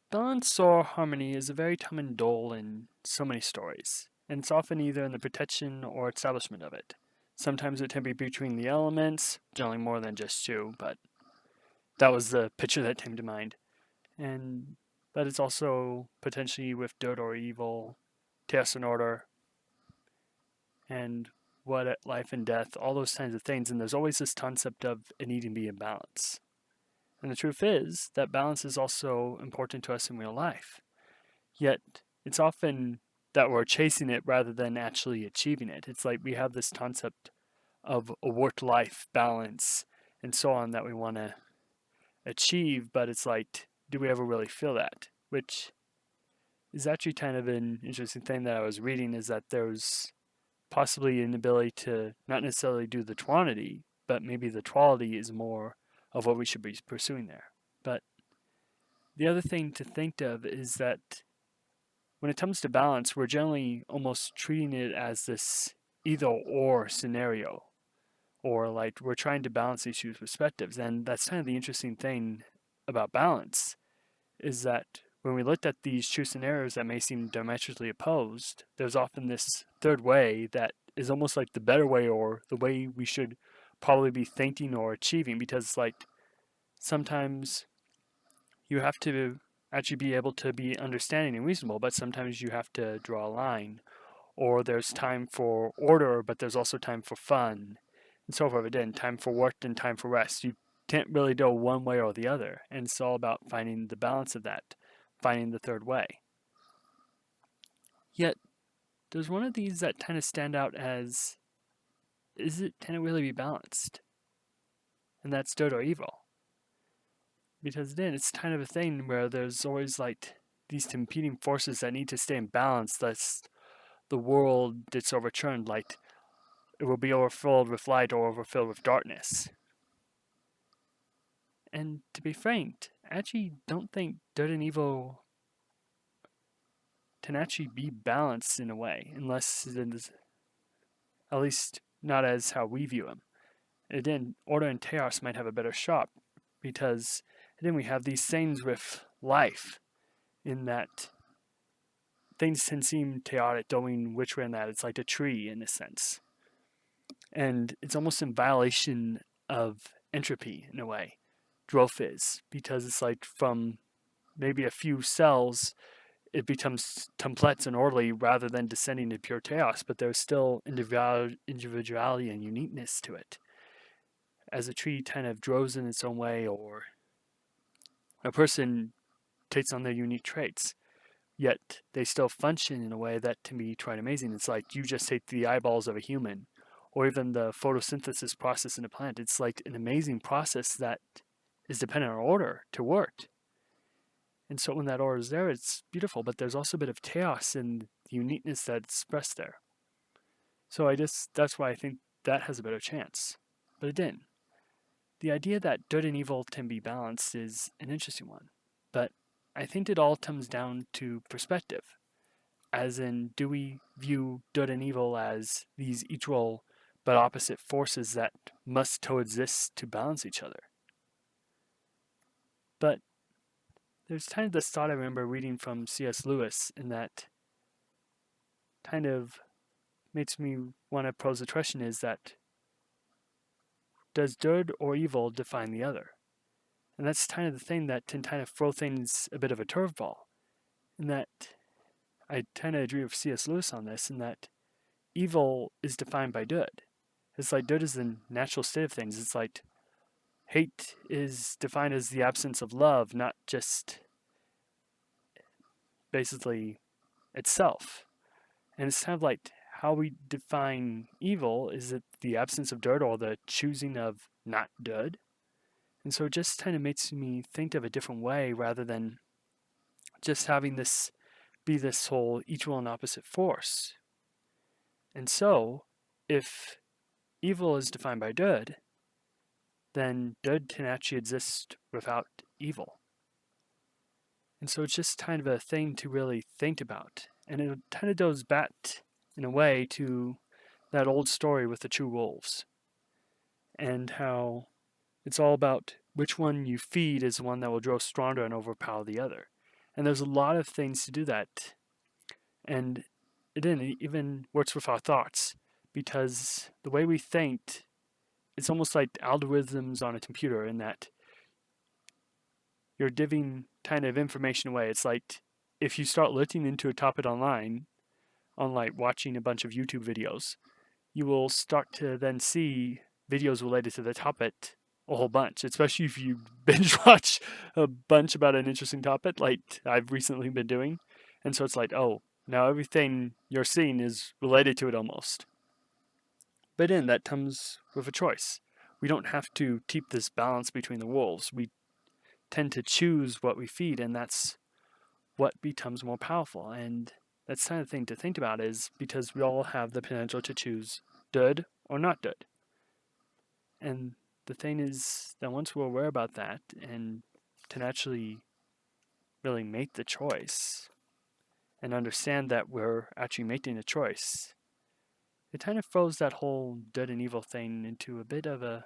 Balance or harmony is a very common goal in so many stories, and it's often either in the protection or establishment of it. Sometimes it can be between the elements, generally more than just two, but that was the picture that came to mind. And but it's also potentially with good or evil, chaos and order, and what life and death, all those kinds of things. And there's always this concept of it needing to be in balance. And the truth is that balance is also important to us in real life. Yet it's often that we're chasing it rather than actually achieving it. It's like we have this concept of a work life balance and so on that we want to achieve, but it's like, do we ever really feel that? Which is actually kind of an interesting thing that I was reading is that there's possibly an ability to not necessarily do the quantity, but maybe the quality is more of what we should be pursuing there. But the other thing to think of is that when it comes to balance, we're generally almost treating it as this either or scenario, or like we're trying to balance these two perspectives. And that's kind of the interesting thing about balance is that when we looked at these two scenarios that may seem diametrically opposed, there's often this third way that is almost like the better way or the way we should probably be thinking or achieving because like sometimes you have to actually be able to be understanding and reasonable, but sometimes you have to draw a line. Or there's time for order, but there's also time for fun, and so forth. Again, time for work and time for rest. You can't really go one way or the other, and it's all about finding the balance of that, finding the third way. Yet, there's one of these that kind of stand out as, can it really be balanced? And that's good or evil. Because then it's kind of a thing where there's always like these competing forces that need to stay in balance, thus the world that's overturned, like it will be overfilled with light or overfilled with darkness. And to be frank, I actually don't think good and evil can actually be balanced in a way, unless it is, at least not as how we view them. And then order and chaos might have a better shot, because then we have these things with life, in that things can seem chaotic going which way in that. It's like a tree in a sense. And it's almost in violation of entropy in a way. Growth is, because it's like from maybe a few cells, it becomes complex and orderly rather than descending to pure chaos, but there's still individuality and uniqueness to it. As a tree kind of grows in its own way, or a person takes on their unique traits, yet they still function in a way that can be quite amazing. It's like you just take the eyeballs of a human, or even the photosynthesis process in a plant. It's like an amazing process that is dependent on order to work. And so when that order is there, it's beautiful, but there's also a bit of chaos and the uniqueness that's expressed there. So that's why I think that has a better chance. But again, the idea that good and evil can be balanced is an interesting one. But I think it all comes down to perspective. As in, do we view good and evil as these equal but opposite forces that must coexist to balance each other? But there's kind of this thought I remember reading from C.S. Lewis, in that kind of makes me want to pose the question is that does good or evil define the other? And that's kind of the thing that can kind of throw things a bit of a curveball. In that I kind of agree with C.S. Lewis on this, in that evil is defined by good. It's like good is the natural state of things. It's like hate is defined as the absence of love, not just basically itself. And it's kind of like how we define evil is it the absence of good or the choosing of not good? And so it just kind of makes me think of a different way rather than just having this be this whole equal and opposite force. And so, if evil is defined by good, then good can actually exist without evil. And so it's just kind of a thing to really think about. And it kind of goes back, in a way, to that old story with the two wolves, and how it's all about which one you feed is the one that will grow stronger and overpower the other. And there's a lot of things to do that. And it even works with our thoughts, because the way we think, it's almost like algorithms on a computer, in that you're giving kind of information away. It's like if you start looking into a topic online, on like watching a bunch of YouTube videos, you will start to then see videos related to the topic a whole bunch, especially if you binge watch a bunch about an interesting topic like I've recently been doing. And so it's like, oh, now everything you're seeing is related to it almost. But then that comes with a choice. We don't have to keep this balance between the wolves. We tend to choose what we feed, and that's what becomes more powerful. And that's kind of thing to think about, is because we all have the potential to choose good or not good. And the thing is that once we're aware about that and can actually really make the choice and understand that we're actually making a choice, it kind of throws that whole good and evil thing into a bit of a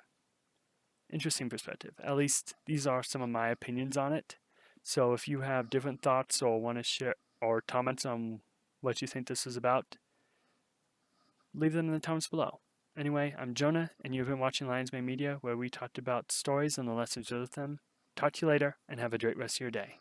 interesting perspective. At least these are some of my opinions on it. So if you have different thoughts or want to share or comments on what you think this is about, leave them in the comments below. Anyway, I'm Jonah, and you've been watching Lions Mane Media, where we talked about stories and the lessons with them. Talk to you later, and have a great rest of your day.